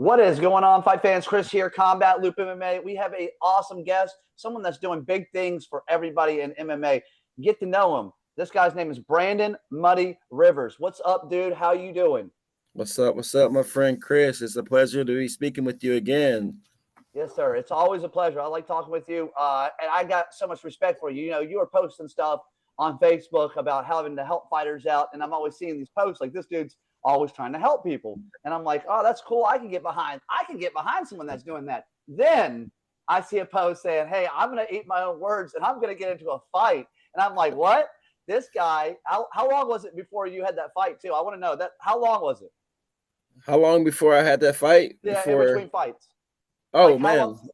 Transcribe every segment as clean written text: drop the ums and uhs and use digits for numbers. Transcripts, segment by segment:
What is going on, fight fans? Chris here, Combat Loop MMA. We have an awesome guest, someone that's doing big things for everybody in MMA. Get to know him. This guy's name is Brandon Muddy Rivers. What's up, dude? How you doing? What's up? What's up, my friend Chris? It's a pleasure to be speaking with you again. Yes, sir. It's always a pleasure. I like talking with you, and I got so much respect for you. You know, you were posting stuff on Facebook about having to help fighters out, and I'm always seeing these posts like this dude's always trying to help people, and I'm like, oh, that's cool. I can get behind. I can get behind someone that's doing that. Then I see a post saying, "Hey, I'm going to eat my own words, and I'm going to get into a fight," and I'm like, what? This guy? How long was it before you had that fight too? I want to know that. How long was it? How long before I had that fight? Yeah, in between fights. Oh Like man, long?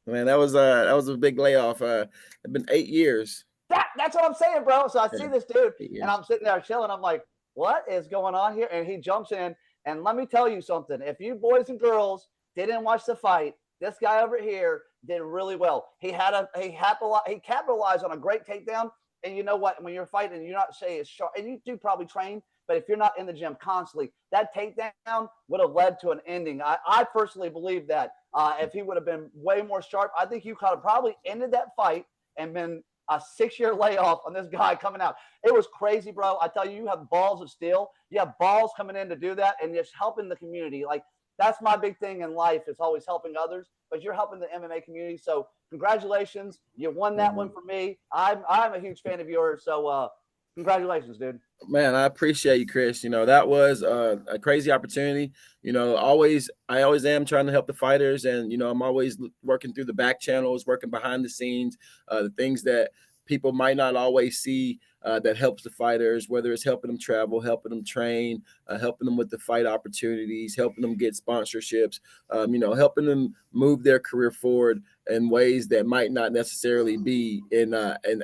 man, that was a big layoff. It's been 8 years. That's what I'm saying, bro. So I see this dude, Yeah. and I'm sitting there chilling. I'm like, what is going on here? And he jumps in, and let me tell you something. If you boys and girls didn't watch the fight, this guy over here did really well. He capitalized on a great takedown. And you know what? When you're fighting, you're not saying it's sharp, and you do probably train, but if you're not in the gym constantly, that takedown would have led to an ending. I personally believe that if he would have been way more sharp, I think you could have probably ended that fight and been a 6-year layoff on this guy coming out. It was crazy, bro. I tell you, you have balls of steel. You have balls coming in to do that and just helping the community. Like, that's my big thing in life, is always helping others, but you're helping the MMA community. So congratulations. You won that one for me. I'm a huge fan of yours. So congratulations, dude. Man, I appreciate you, Chris. That was a crazy opportunity. I always am trying to help the fighters, and I'm always working through the back channels, working behind the scenes, the things that people might not always see that helps the fighters, whether it's helping them travel, helping them train, helping them with the fight opportunities, helping them get sponsorships, helping them move their career forward in ways that might not necessarily be in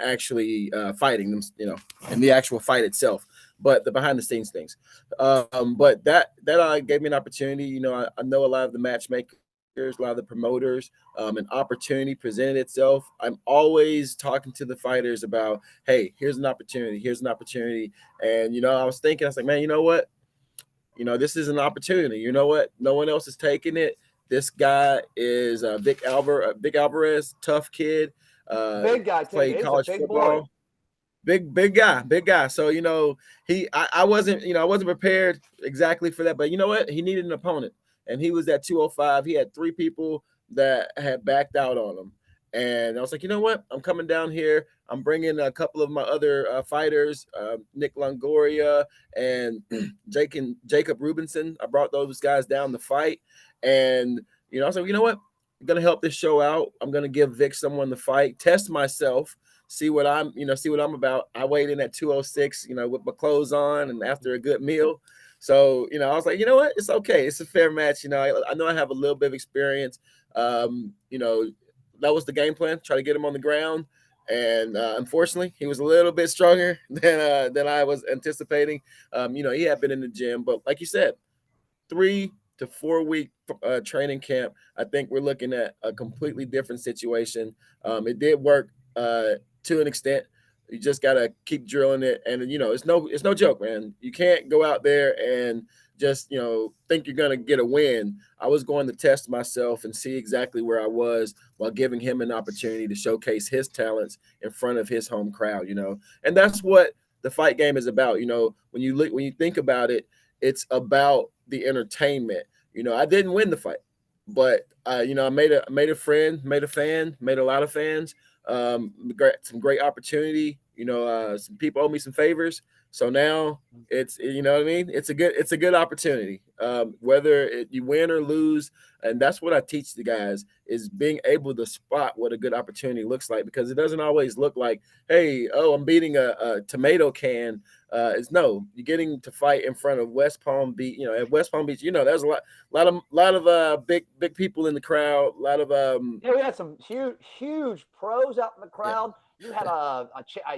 actually fighting them, in the actual fight itself, but the behind the scenes things. But that gave me an opportunity. I know a lot of the matchmakers, a lot of the promoters, an opportunity presented itself. I'm always talking to the fighters about, hey, here's an opportunity, And I was like, man, you know what? This is an opportunity. You know what? No one else is taking it. This guy is Vic Alvarez, tough kid. Big guy too. Played He's college a big football. boy. Big guy. So I wasn't prepared exactly for that, but you know what? He needed an opponent, and he was at 205. He had 3 people that had backed out on him, and I was like, you know what? I'm coming down here. I'm bringing a couple of my other fighters, Nick Longoria and Jacob Rubinson. I brought those guys down to fight, and I was like, you know what? I'm gonna help this show out. I'm gonna give Vic someone to fight, test myself, see what I'm about. I weighed in at 206, with my clothes on and after a good meal. So, I was like, you know what? It's okay. It's a fair match. I know I have a little bit of experience. That was the game plan, try to get him on the ground. And unfortunately, he was a little bit stronger than I was anticipating. He had been in the gym, but like you said, 3 to 4 week training camp. I think we're looking at a completely different situation. It did work to an extent. You just gotta keep drilling it, and it's no joke, man. You can't go out there and just think you're gonna get a win. I was going to test myself and see exactly where I was while giving him an opportunity to showcase his talents in front of his home crowd. And that's what the fight game is about. When you think about it, it's about the entertainment. I didn't win the fight, but I made a friend, made a fan, made a lot of fans. Some great opportunity. Some people owe me some favors, so now it's what I mean. It's a good opportunity. Whether you win or lose, and that's what I teach the guys, is being able to spot what a good opportunity looks like, because it doesn't always look like, hey, I'm beating a tomato can. It's no, you're getting to fight in front of West Palm Beach. At West Palm Beach, there's a lot of big people in the crowd. A lot of Yeah, we had some huge pros out in the Yeah. crowd. You had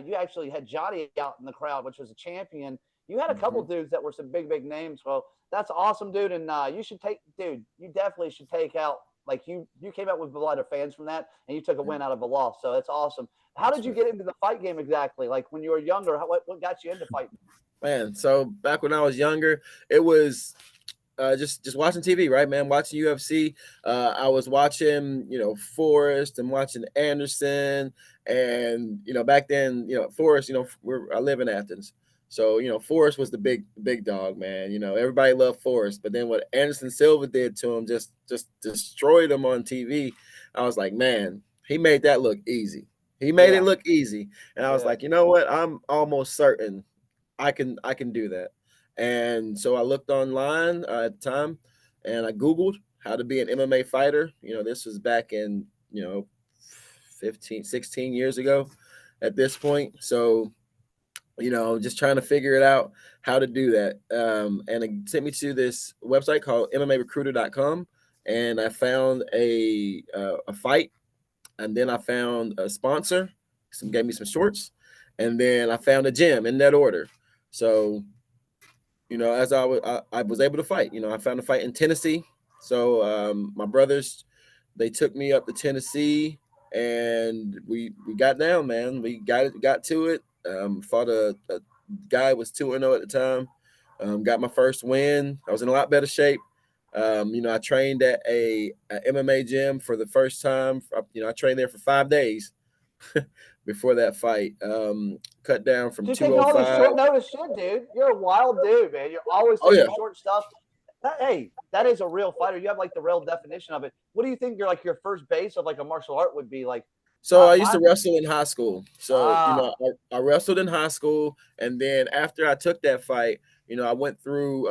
you actually had Johnny out in the crowd, which was a champion. You had a couple dudes that were some big names. Well, that's awesome, dude. And you definitely should take out, like, you came out with a lot of fans from that, and you took a win out of a loss. So that's awesome. How did you get into the fight game exactly? Like, when you were younger, what got you into fighting? Man, so back when I was younger, it was just watching TV, right, man? Watching UFC. I was watching, Forrest and watching Anderson, and back then, Forrest. I live in Athens, so Forrest was the big dog, man. Everybody loved Forrest, but then what Anderson Silva did to him just destroyed him on TV. I was like, man, he made that look easy. He made it Yeah. look easy, and I was Yeah. like, you know what? I'm almost certain I can do that. And so I looked online at the time, and I Googled how to be an MMA fighter. This was back in 15, 16 years ago at this point. So just trying to figure it out how to do that. And it sent me to this website called MMArecruiter.com, and I found a fight, and then I found a sponsor, some gave me some shorts, and then I found a gym in that order. So as I was able to fight. I found a fight in Tennessee. So my brothers, they took me up to Tennessee, and we got down, man. We got to it. Fought a guy who was 2-0 at the time. Got my first win. I was in a lot better shape. I trained at a MMA gym for the first time. I trained there for 5 days before that fight. Cut down from You're taking all this 205. short notice shit, dude. You're a wild dude, man. You're always Oh yeah. taking short stuff. Hey, that is a real fighter. You have like the real definition of it. What do you think your first base of like a martial art would be? Like, So I used to mine. wrestle in high school. So, Ah, I wrestled in high school, and then after I took that fight, I went through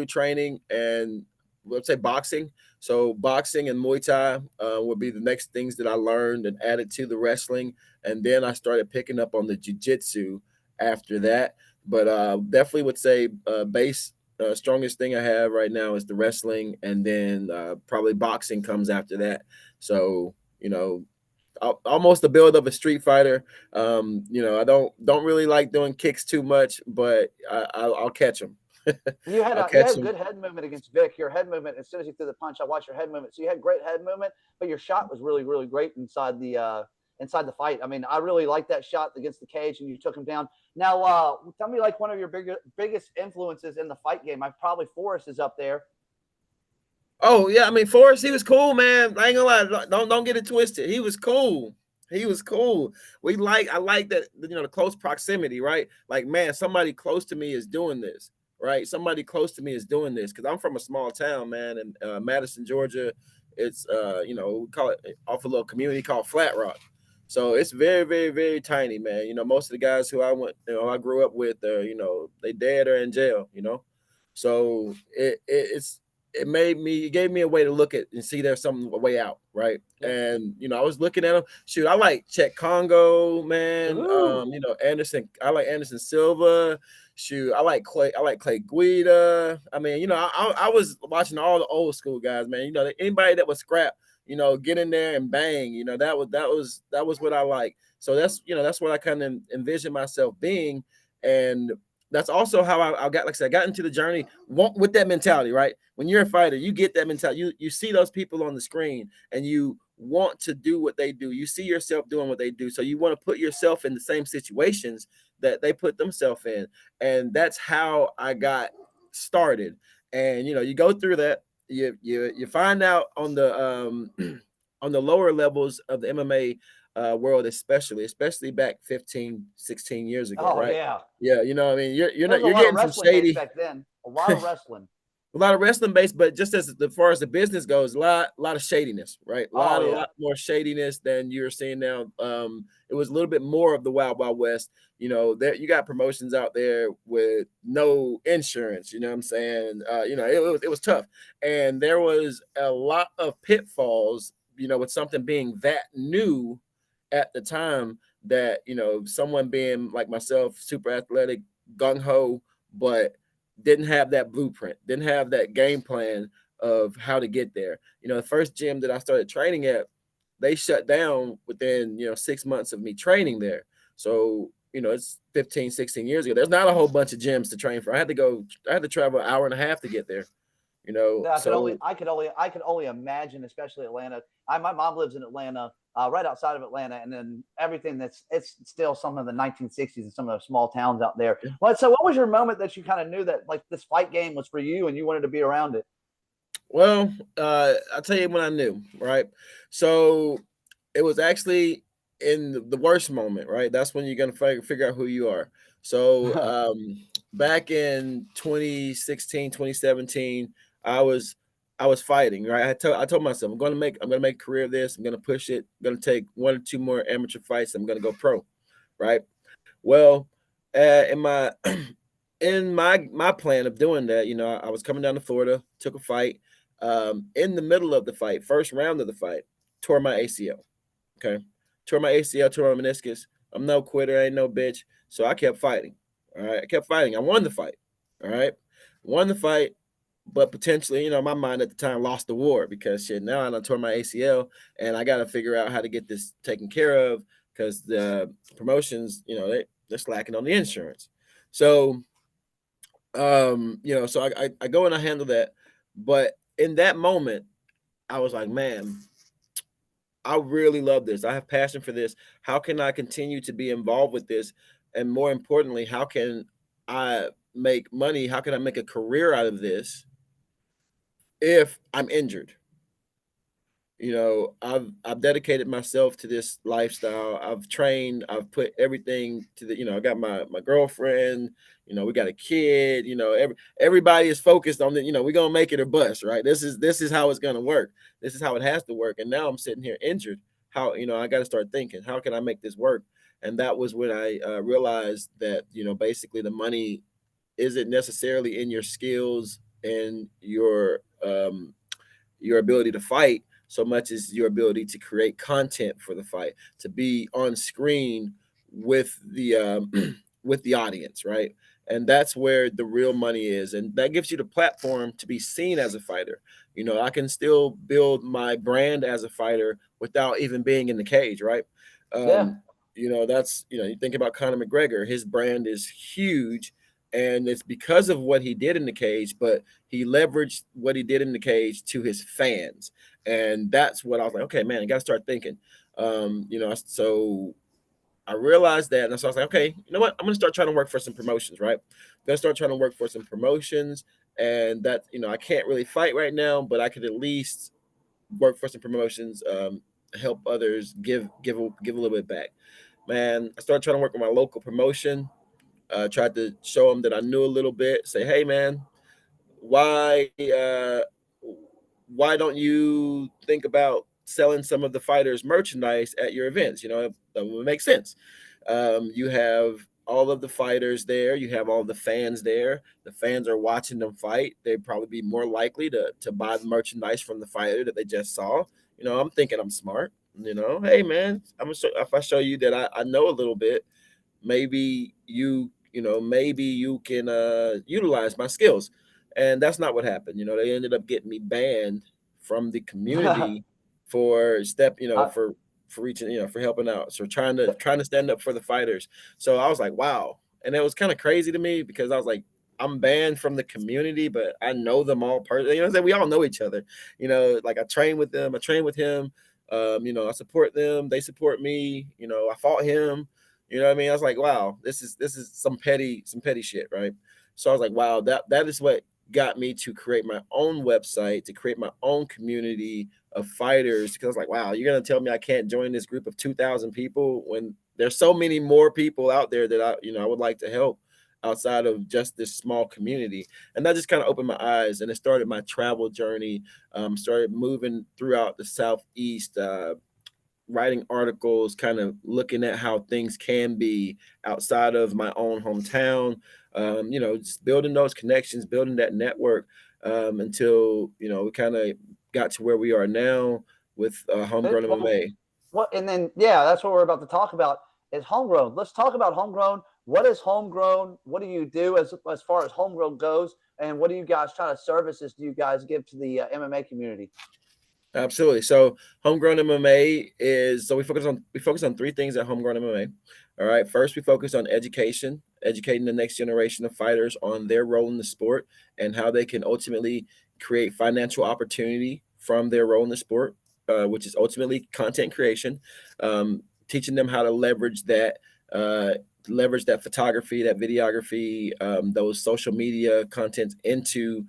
training and let's say boxing. So boxing and Muay Thai would be the next things that I learned and added to the wrestling. And then I started picking up on the jiu-jitsu after that. But definitely would say base strongest thing I have right now is the wrestling, and then probably boxing comes after that. So, almost the build of a street fighter. I don't really like doing kicks too much, but I'll catch them. you had I'll you catch had them. good head movement against Vic. Your head movement, as soon as you threw the punch, I watched your head movement. So you had great head movement, but your shot was really, really great inside the fight. I mean, I really liked that shot against the cage, and you took him down. Now, tell me like one of your biggest influences in the fight game. I probably Forrest is up there. Oh yeah, I mean Forrest, he was cool, man. I ain't gonna lie, don't get it twisted. He was cool. He was cool. I like that, the close proximity, right? Like, man, somebody close to me is doing this, right? Somebody close to me is doing this because I'm from a small town, man, in Madison, Georgia. It's we call it off a little community called Flat Rock. So it's very, very, very tiny, man. Most of the guys who I grew up with, they dead or in jail. So it gave me a way to look at and see there's some a way out, right? Yep. And I was looking at them. Shoot, I like Czech Congo, man. Ooh. Anderson. I like Anderson Silva. Shoot, I like Clay Guida. I mean, I was watching all the old school guys, man. Anybody that was scrap, get in there and bang. That was what I like. So that's what I kind of envision myself being, and that's also how I got, like I said, I got into the journey with that mentality, right? When you're a fighter, you get that mentality. You see those people on the screen, and you want to do what they do. You see yourself doing what they do, so you want to put yourself in the same situations that they put themselves in, and that's how I got started. And you go through that, you find out on the on the lower levels of the MMA world, especially back 15, 16 years ago, Oh right? yeah. Yeah, I mean, you're There was not a you're lot of getting some wrestling base shady, back then. A lot of wrestling. a lot of wrestling base, but just as far as the business goes, a lot of shadiness, right? A Oh lot, a yeah. lot more shadiness than you're seeing now. It was a little bit more of the Wild Wild West. There you got promotions out there with no insurance. You know what I'm saying? It was tough, and there was a lot of pitfalls. With something being that new at the time, that someone being like myself, super athletic, gung ho, but didn't have that blueprint, didn't have that game plan of how to get there. The first gym that I started training at, they shut down within 6 months of me training there. So it's 15, 16 years ago. There's not a whole bunch of gyms to train for. I had to travel an hour and a half to get there. Yeah, So I could only imagine, especially Atlanta. My mom lives in Atlanta. right outside of Atlanta, and then everything it's still some of the 1960s and some of the small towns out there. Well, so what was your moment that you kind of knew that like this fight game was for you and you wanted to be around it? Well, I'll tell you when I knew, right? So it was actually in the worst moment, right? That's when you're gonna figure out who you are. So back in 2016, 2017, I was I was fighting, right? I told myself I'm gonna make a career of this. I'm gonna push it. I'm gonna take one or two more amateur fights. I'm gonna go pro, right? Well, in my in my plan of doing that, you know, I was coming down to Florida, took a fight. In the middle of the fight, first round of the fight, tore my ACL. Okay, tore my ACL, tore my meniscus. I'm no quitter, I ain't no bitch. So I kept fighting. All right, I kept fighting. I won the fight. All right, won the fight, but potentially, you know, my mind at the time lost the war because shit. Now I done tore my ACL, and I got to figure out how to get this taken care of because the promotions, you know, they're slacking on the insurance. So you know, so I go and I handle that. But in that moment, I was like, man, I really love this. I have passion for this. How can I continue to be involved with this? And more importantly, how can I make money? How can I make a career out of this if I'm injured? You know, I've dedicated myself to this lifestyle. I've trained, I've put everything to the, you know, I got my girlfriend, you know, we got a kid, you know, everybody is focused on the, you know, we're gonna make it or bust, right? This is how it's gonna work. This is how it has to work. And now I'm sitting here injured. How, you know, I gotta start thinking, how can I make this work? And that was when I realized that, you know, basically the money isn't necessarily in your skills and your ability to fight so much as your ability to create content for the fight, to be on screen with the with the audience, right? And that's where the real money is, and that gives you the platform to be seen as a fighter. You know, I can still build my brand as a fighter without even being in the cage, right? Yeah. Um, you know, that's, you know, you think about Conor McGregor, his brand is huge, and it's because of what he did in the cage, but he leveraged what he did in the cage to his fans. And that's what I was like, okay, man, I got to start thinking. You know, so I realized that. And so I was like, okay, you know what? I'm going to start trying to work for some promotions, right? I'm going to start trying to work for some promotions. And that, you know, I can't really fight right now, but I could at least work for some promotions, help others, give a little bit back. Man, I started trying to work with my local promotion. Tried to show them that I knew a little bit. Say, hey, man, why why don't you think about selling some of the fighters merchandise at your events? You know, that would make sense. You have all of the fighters there, you have all the fans there. The fans are watching them fight. They'd probably be more likely to buy the merchandise from the fighter that they just saw. You know, I'm thinking I'm smart. You know, hey man, I'm gonna show, if I show you that I know a little bit, maybe you know, maybe you can utilize my skills. And that's not what happened. You know, they ended up getting me banned from the community for you know, uh, for reaching, you know, for helping out, so trying to stand up for the fighters. So I was like, wow. And it was kind of crazy to me because I was like, I'm banned from the community, but I know them all personally. You know what I'm saying? We all know each other. You know, like I train with them, I train with him. You know, I support them, they support me. You know, I fought him. You know what I mean? I was like, wow, this is some petty shit, right? So I was like, wow, that is what got me to create my own website, to create my own community of fighters. Because I was like, wow, you're gonna tell me I can't join this group of 2,000 people when there's so many more people out there that I, you know, I would like to help outside of just this small community. And that just kind of opened my eyes, and it started my travel journey. Started moving throughout the southeast, writing articles, kind of looking at how things can be outside of my own hometown. You know, just building those connections, building that network, until, you know, we kind of got to where we are now with Homegrown well, MMA. what and then yeah, that's what we're about to talk about is homegrown. Let's talk about homegrown. What is homegrown? What do you do as far as homegrown goes? And what do you guys try to services do you guys give to the MMA community? Absolutely. So homegrown MMA is, so we focus on three things at homegrown MMA. All right. First, we focus on education, educating the next generation of fighters on their role in the sport, and how they can ultimately create financial opportunity from their role in the sport. which is ultimately content creation, teaching them how to uh, leverage that photography, that videography, those social media contents into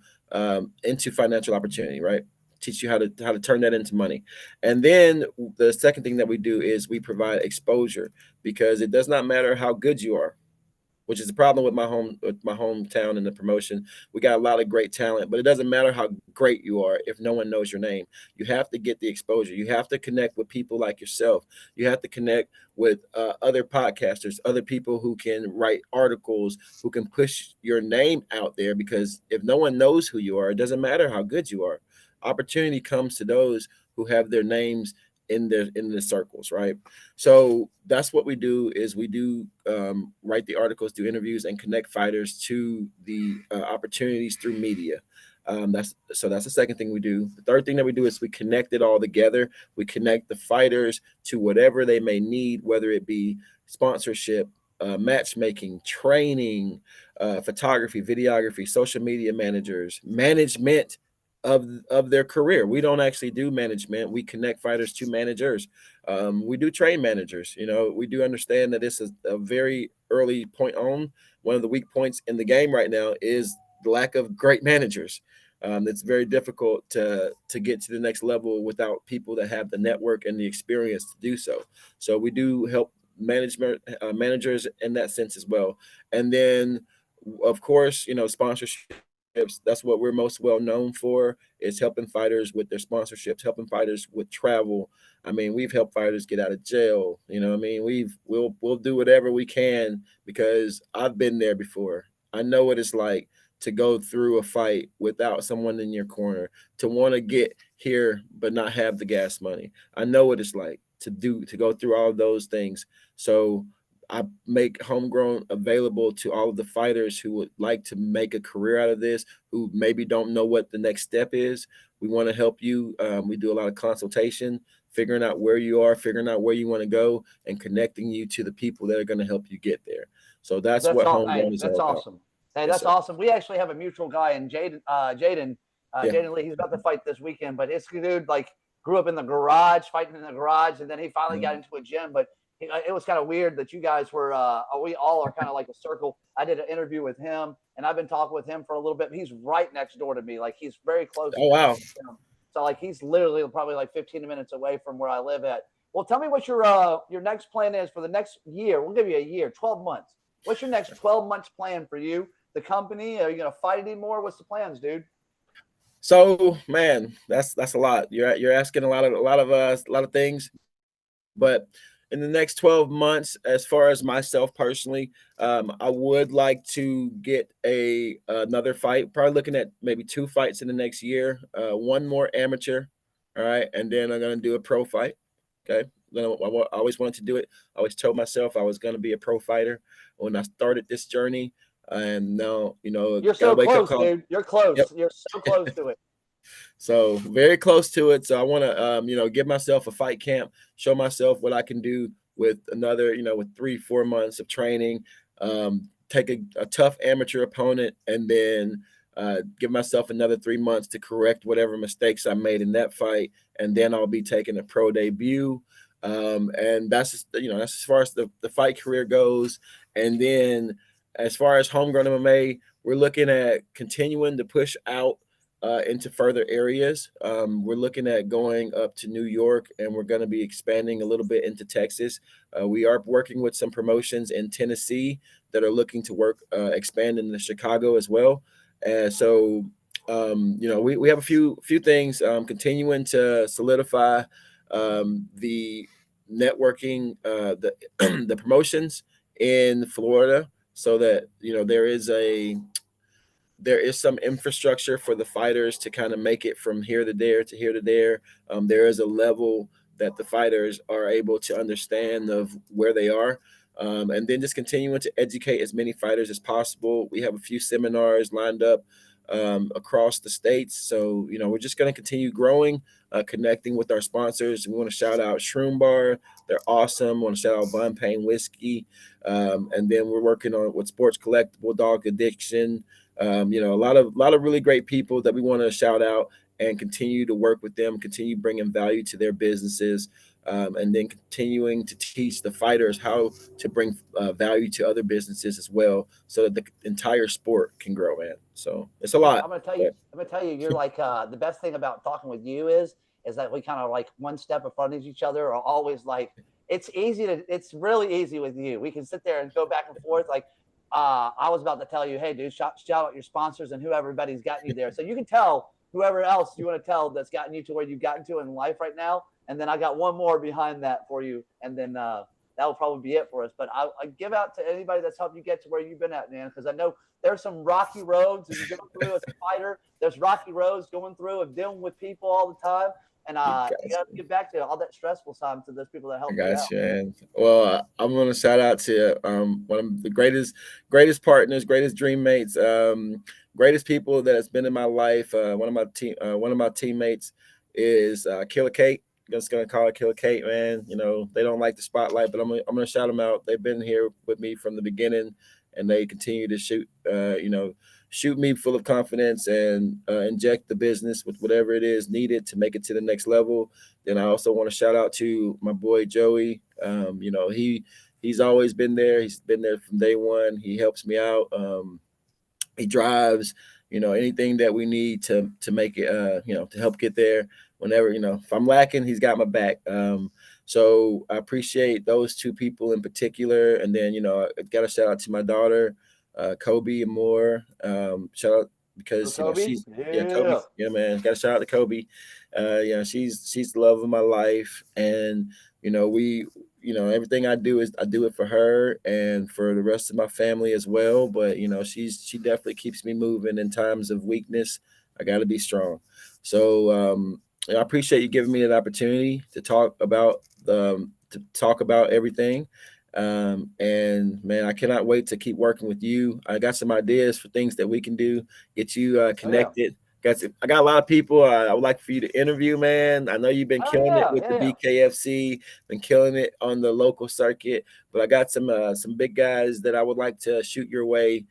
financial opportunity, right? Teach you how to turn that into money. And then the second thing that we do is we provide exposure, because it does not matter how good you are, which is the problem with my hometown and the promotion. We got a lot of great talent, but it doesn't matter how great you are if no one knows your name. You have to get the exposure. You have to connect with people like yourself. You have to connect with other podcasters, other people who can write articles, who can push your name out there. Because if no one knows who you are, it doesn't matter how good you are. Opportunity comes to those who have their names in the circles, right? So that's what we do, is we do write the articles, do interviews, and connect fighters to the opportunities through media. That's the second thing we do. The third thing that we do is we connect it all together. We connect the fighters to whatever they may need, whether it be sponsorship, matchmaking, training, photography, videography, social media managers, management of their career. We don't actually do management. We connect fighters to managers. We do train managers. We do understand that this is a very early point on. One of the weak points in the game right now is the lack of great managers. It's very difficult to get to the next level without people that have the network and the experience to do so. So we do help managers in that sense as well. And then, of course, sponsorship. That's what we're most well known for, is helping fighters with their sponsorships, helping fighters with travel. I mean, we've helped fighters get out of jail. I mean, we'll do whatever we can, because I've been there before. I know what it's like to go through a fight without someone in your corner, to want to get here but not have the gas money. I know what it's like to go through all of those things. So I make Homegrown available to all of the fighters who would like to make a career out of this, who maybe don't know what the next step is. We want to help you. We do a lot of consultation, figuring out where you are, figuring out where you want to go, and connecting you to the people that are going to help you get there. So that's That's what all. Hey, Homegrown is that's all about. awesome. Hey, Yes, that's sir. awesome. We actually have a mutual guy in Yeah. Jaden Lee. He's about to fight this weekend, but his dude like grew up in the garage, fighting in the garage, and then he finally got Mhm. into a gym. But it was kind of weird that you guys were. We all are kind of like a circle. I did an interview with him, and I've been talking with him for a little bit. He's right next door to me. Like he's very close Oh, to my wow. gym. So like he's literally probably like 15 minutes away from where I live at. Well, tell me what your next plan is for the next year. We'll give you a year, 12 months. What's your next 12 months plan for you, the company? Are you going to fight anymore? What's the plans, dude? So, man, that's a lot. You're asking a lot of things. But in the next 12 months, as far as myself personally, I would like to get another fight. Probably looking at maybe two fights in the next year. One more amateur, all right, and then I'm gonna do a pro fight. Okay, I always wanted to do it. I always told myself I was gonna be a pro fighter when I started this journey, and now You're got to so wake up close, call. dude. You're Yep. close. You're so close to it. So very close to it. So I want to, give myself a fight camp, show myself what I can do with another, with 3-4 months of training, take a tough amateur opponent, and then give myself another 3 months to correct whatever mistakes I made in that fight, and then I'll be taking a pro debut. And that's as far as the fight career goes. And then as far as homegrown MMA, we're looking at continuing to push out into further areas. We're looking at going up to New York, and we're going to be expanding a little bit into Texas. We are working with some promotions in Tennessee that are looking to expand into Chicago as well. And so, we have a few things continuing to solidify the networking, the the promotions in Florida, so that there is some infrastructure for the fighters to kind of make it from here to there to here to there. There is a level that the fighters are able to understand of where they are. And then just continuing to educate as many fighters as possible. We have a few seminars lined up across the states. So, we're just going to continue growing, connecting with our sponsors. We want to shout out Shroom Bar. They're awesome. We want to shout out Bun Pain Whiskey. And then we're working on with Sports Collectible, Dog Addiction, a lot of really great people that we want to shout out. and continue to work with them, continue bringing value to their businesses, and then continuing to teach the fighters how to bring value to other businesses as well, so that the entire sport can grow, man. So it's a Dude, lot. I'm gonna tell you, But you're like the best thing about talking with you is that we kind of like one step in front of each other, or always like it's really easy with you. We can sit there and go back and forth. Like I was about to tell you, hey dude, shout out your sponsors and who everybody's gotten you there. So you can tell whoever else you want to tell that's gotten you to where you've gotten to in life right now. And then I got one more behind that for you. And then that will probably be it for us. But I give out to anybody that's helped you get to where you've been at, man, because I know there's some rocky roads that you go through as a fighter. There's rocky roads going through of dealing with people all the time. And you you guys, got to get back to all that stressful time to those people that I helped you got out. you, man. Well, I'm gonna shout out to one of the greatest partners, greatest dream mates, greatest people that has been in my life. One of my teammates is Killer Kate. Just gonna call it Killer Kate, man. You know, they don't like the spotlight, but I'm gonna shout them out. They've been here with me from the beginning, and they continue to shoot me full of confidence and inject the business with whatever it is needed to make it to the next level. Then I also want to shout out to my boy Joey. He's always been there. He's been there from day one. He helps me out. He drives, anything that we need to make it, to help get there. Whenever, if I'm lacking, he's got my back. So I appreciate those two people in particular. And then, I got to shout out to my daughter, Kobe and more. Shout out So because Kobe, Kobe, yeah, yeah, man, got to shout out to Kobe. She's the love of my life, and we everything I do is I do it for her and for the rest of my family as well. But she definitely keeps me moving in times of weakness. I got to be strong. So I appreciate you giving me that opportunity to talk about everything. And man, I cannot wait to keep working with you. I got some ideas for things that we can do, get you oh yeah, connected. I got a lot of people I would like for you to interview, man. I know you've been oh killing it yeah, with yeah, the yeah. BKFC, been killing it on the local circuit, but I got some big guys that I would like to shoot your way,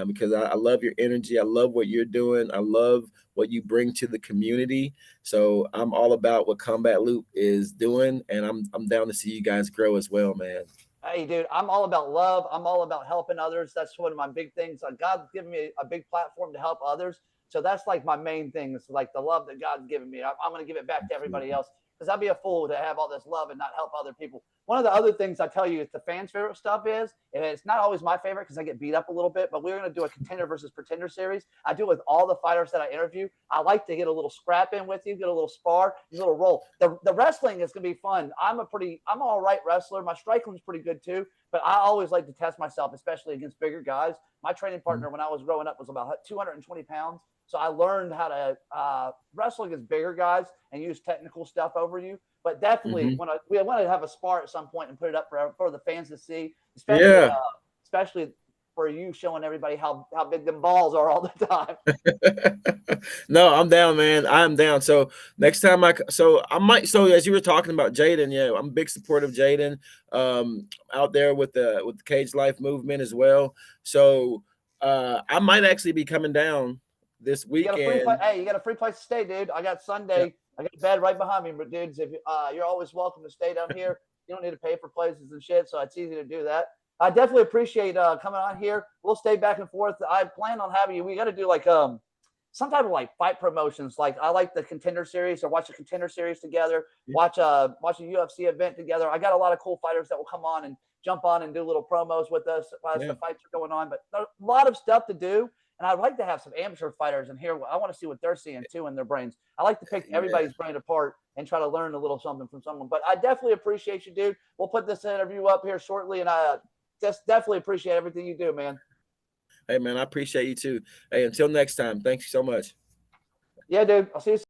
because I love your energy. I love what you're doing. I love what you bring to the community. So I'm all about what Combat Loop is doing, and I'm down to see you guys grow as well, man. Hey, dude, I'm all about love. I'm all about helping others. That's one of my big things. God's given me a big platform to help others. So that's like my main thing. It's like the love that God's given me. I'm going to give it back to everybody Absolutely. else because I'd be a fool to have all this love and not help other people. One of the other things I tell you is the fans' favorite stuff is, and it's not always my favorite because I get beat up a little bit, but we're going to do a contender versus pretender series. I do it with all the fighters that I interview. I like to get a little scrap in with you, get a little spar, a little roll. The wrestling is going to be fun. I'm an all right wrestler. My striking's pretty good too, but I always like to test myself, especially against bigger guys. My training partner when I was growing up was about 220 pounds. So I learned how to wrestle against bigger guys and use technical stuff over you. But definitely, Mm-hmm. we want to have a spar at some point and put it up for the fans to see, Yeah. especially for you showing everybody how big them balls are all the time. No, I'm down, man. I'm down. So next time I might. So as you were talking about Jaden, yeah, I'm a big supporter of Jaden, out there with the Cage Life movement as well. So I might actually be coming down this You got a free weekend. Hey, you got a free place to stay, dude. I got Yeah, Sunday. I got a bed right behind me, but dudes, if you're always welcome to stay down here. You don't need to pay for places and shit, so it's easy to do that. I definitely appreciate coming on here. We'll stay back and forth. I plan on having you. We got to do like some type of like fight promotions. Like I like the contender series, or watch a contender series together. yeah, Watch a UFC event together. I got a lot of cool fighters that will come on and jump on and do little promos with us as yeah, the fights are going on. But there's a lot of stuff to do. And I'd like to have some amateur fighters in here. I want to see what they're seeing too in their brains. I like to pick yeah. everybody's brain apart and try to learn a little something from someone. But I definitely appreciate you, dude. We'll put this interview up here shortly, and I just definitely appreciate everything you do, man. Hey, man, I appreciate you too. Hey, until next time, thanks so much. Yeah, dude. I'll see you soon.